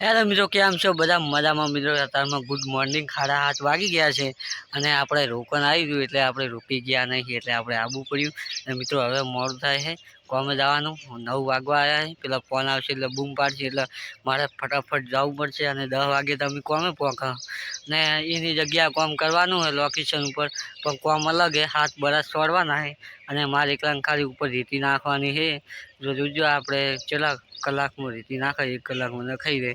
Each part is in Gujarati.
હેલો મિત્રો, કેમ છો બધા? મજામાં મિત્રો. અત્યારમાં ગુડ મોર્નિંગ, 7:30 વાગી ગયા છે અને આપણે રોકન આવી ગયું એટલે આપણે રોકી ગયા નહીં એટલે આપણે આવવું પડ્યું. અને મિત્રો હવે મોડું થાય છે કોમે જવાનું. 9 વાગવા આવ્યા છે. પેલા ફોન આવશે એટલે બૂમ પાડશે એટલે મારે ફટાફટ જવું પડશે અને 10 વાગે તમે કોમે પહોંચો ને એની જગ્યા કોમ કરવાનું હોય લોકેશન ઉપર, પણ કોમ અલગ છે. હાથ બરાસ છોડવાના છે અને મારે એકલા ખાલી ઉપર રેતી નાખવાની છે. જોજો આપણે ચેલા કલાકમાં રેતી નાખાય, 1 કલાકમાં નખાઈ દે.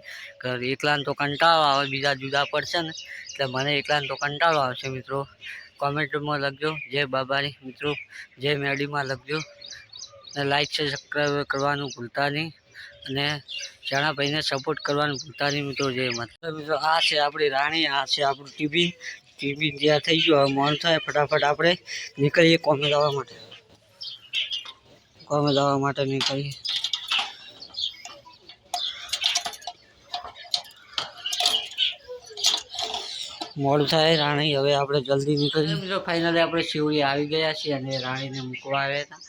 એકલાને તો કંટાળો આવે, બીજા જુદા પડશે ને એટલે મને એકલાને તો કંટાળો આવશે. મિત્રો કોમેન્ટમાં લખજો જય બાબાની, મિત્રો જય મેડીમાં લખજો અને લાઈક છે સબસ્ક્રાઈબ કરવાનું ભૂલતા નહીં અને ભાઈને સપોર્ટ કરવાનું ભૂલતા નહીં. મિત્રો જય માતા. મિત્રો આ છે આપણી રાણી, આ છે આપણું ટીવી જ્યાં થઈ ગયું. હવે મોન થાય ફટાફટ આપણે નીકળીએ કોમે જવા માટે નીકળીએ. મોડું થાય રાણી, હવે આપણે જલ્દી નીકળીએ. મિત્રો ફાઇનલી આપણે શિવડી આવી ગયા છીએ અને રાણીને મૂકવા આવ્યા હતા.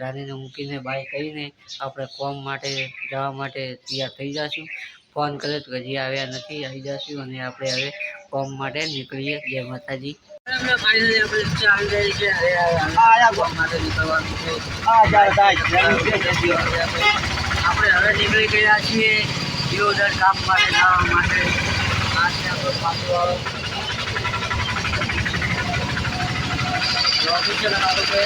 રાણીને મૂકીને બાય કરીને આપણે કોમ માટે જવા માટે તૈયાર થઈ જશું. ફોન કરે તો હજી આવ્યા નથી, આવી જશું અને આપણે હવે કોમ માટે નીકળીએ. જય માતાજી. ફાઇનલી આપણે આવી ગયા છીએ. કોમ માટે નીકળવાનું છે. આપણે હવે નીકળી ગયા છીએ દિયોદર કામ માટે જવા માટે. આ છે આપણો પાછો ઓફિશિયલ અમારું છે.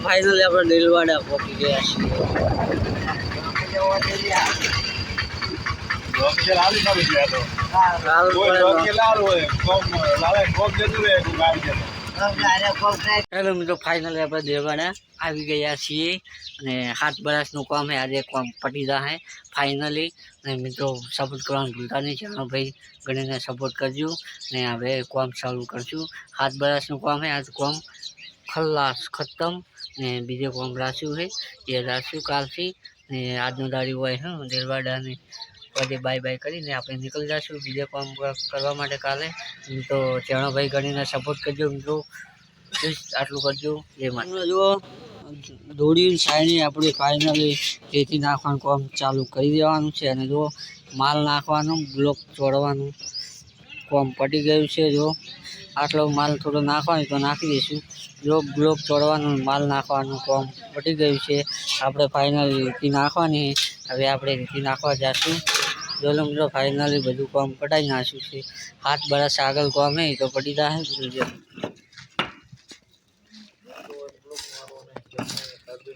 ફાઇનલી આપણે દિલવાડા પહોંચી ગયા છીએ. હેલો મિત્રો, ફાઇનલી આપણે દિલવાડા આવી ગયા છીએ અને 7 વર્ષનું કામ છે. આજે કામ પટી જાય ફાઇનલી. અને મિત્રો સપોર્ટ કરવાનું ભૂલતા નહીં. ચાલો ભાઈ ગણીને સપોર્ટ કરજો ને હવે કામ ચાલુ કરશું. 7 વર્ષનું કામ છે. આજ કામ ખલાસ ખતમ ને બીજે કોમ રાખ્યું છે એ રાખ્યું કાલથી ને આજનો દાડી હોય છે દિલવાડાને બધે બાય બાય કરીને આપણે નીકળી જઈશું બીજે કોમ કરવા માટે કાલે. તો ચેણાભાઈ ગણીને સપોર્ટ કરજો મિત્રો, આટલું કરજો. એ માટે જુઓ દોડી સાઈની આપણે ફાઇનલી રેતી નાખવાનું કામ ચાલુ કરી દેવાનું છે અને જો માલ નાખવાનું, બ્લોક ચોડવાનું કામ પટી ગયું છે. જો આટલો માલ થોડો નાખવાનો તો નાખી દઈશું. જો બ્લોક ચોડવાનું, માલ નાખવાનું કામ પટી ગયું છે. આપણે ફાઇનલી રેતી નાખવાની. હવે આપણે રેતી નાખવા જઈશું. જો મિત્રો ફાઇનલી બધું કામ પટાઈ નાખ્યું છે. 7 વર્ષ આગળ કામ નહીં તો પટી જાય. મિત્રો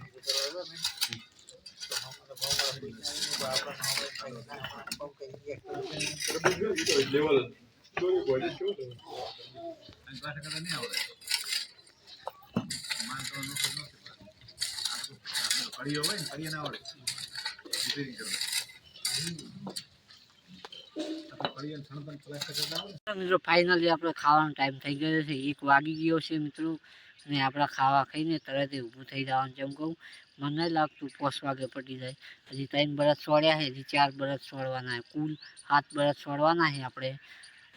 ફાઇનલી આપણે ખાવાનો ટાઈમ થઈ ગયો છે, 1 વાગી ગયો છે મિત્રો. અને આપણે ખાવા ખાઈને તરત ઊભું થઈ જવાનું. જેમ કહું મને નહીં લાગતું 5 વાગે પટી જાય. હજી 3 બરસ છોડ્યા છે, હજી 4 બરસ છોડવાના છે, કુલ 7 બરસ છોડવાના છે આપણે.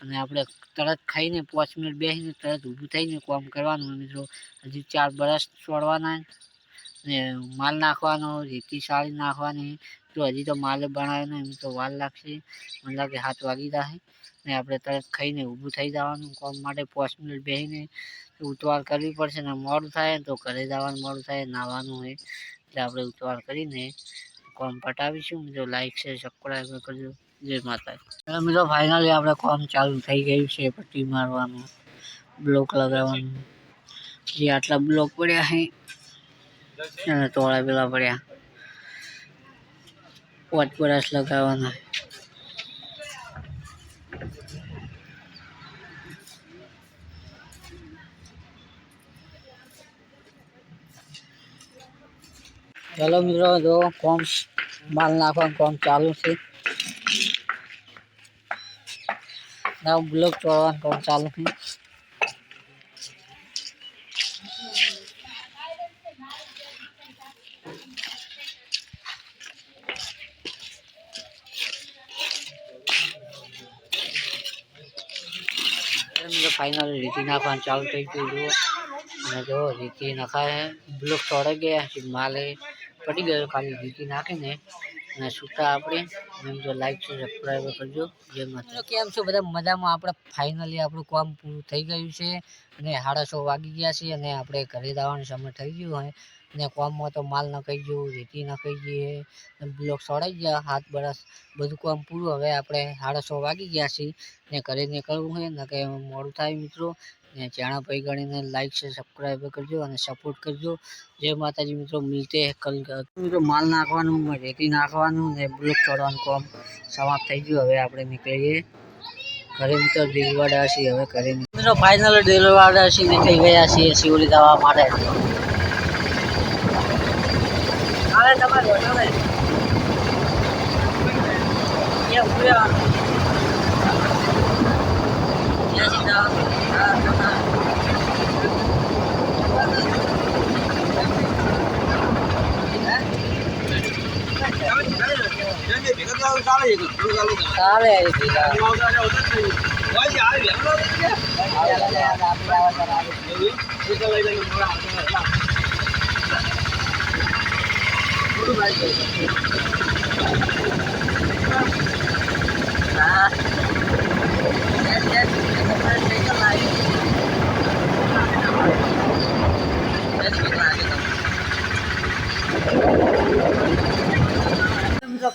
અને આપણે તરત ખાઈને 5 મિનિટ બેસીને તરત ઊભું થઈને કામ કરવાનું મિત્રો. હજી 4 બરસ છોડવાના ને માલ નાખવાનો, રેતી સાળી નાખવાની. તો હજી તો માલ બનાવ્યો નહીં મિત્રો, વાર લાગશે. મને લાગે 7 વાગી જશે ને આપણે તરત ખાઈને ઊભું થઈ જવાનું. કામ માટે 5 મિનિટ બેસીને ઉતવાર કરવી પડશે ને મોડું થાય તો ઘરે જવાનું મોડું થાય, નાહવાનું હોય એટલે આપણે ઉતવાર કરીને કામ પટાવીશું. મિત્રો લાઈક છે, સબસ્ક્રાઈબ કરજો. જય માતા. મિત્રો ફાઇનલી આપણે કામ ચાલુ થઈ ગયું છે. પટ્ટી મારવાનું, બ્લોક લગાવવાનું. જે આટલા બ્લોક પડ્યા છે અને તોળા પેલા પડ્યા, 5 બરસ લગાવવાના. ચલો મિત્રો, જો કોમ માલ નાખવાનું કામ ચાલુ છે. બ્લોક તોડવાનું કામ ચાલુ છે. ફાઇનલ રેતી નાખવાનું ચાલુ થઈ ગયું. અને જો રેતી નખાય, બ્લોક તોડાઈ ગયા છે, માલે પડી ગયો. ખાલી રેતી નાખીને અને છૂટા આપણે. જો લાઈક છે, સબસ્ક્રાઈબ કરજો. જય માતા. કેમ છો બધા? મજામાં? આપણે ફાઇનલી આપણું કામ પૂરું થઈ ગયું છે અને 6:30 વાગી ગયા છે અને આપણે ઘરે જવાનો સમય થઈ ગયો હોય. અને કામમાં તો માલ નખાઈ ગયો, રેતી નખાઈ ગઈ, બ્લોક છોડાઈ ગયા. 7 બરસ બધું કામ પૂરું. હવે આપણે 6:30 વાગી ગયા છે ને ઘરે નીકળવું હોય ને કે મોડું થાય મિત્રો. ને ચેનલ ભાઈ ગણીને લાઈક છે, સબસ્ક્રાઈબ કરજો અને સપોર્ટ કરજો. જય માતાજી મિત્રો. મિલતે કલ મિત્રો. માલ નાખવાનું, રેતી નાખવાનું ને બ્લોક છોડવાનું કામ સમાપ્ત થઈ ગયું. હવે આપણે નીકળીએ ઘરે મિત્રો. દિલવાડા છીએ હવે ઘરે મિત્રો. ફાઇનલ દિલવાડા છીએ નીકળી ગયા છીએ શિવરી જવા માટે.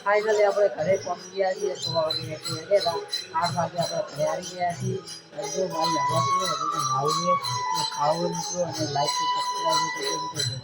ફાઇનલી આપણે ઘરે પહોંચી ગયા છીએ. 6 વાગે 8 વાગે આપણે ઘરે આવી ગયા છીએ. હજુ મારી હવા હજુ તો નાવું છે, ખાવું મિત્રો અને લાઈક સબસ્ક્રાઈબ કરજો.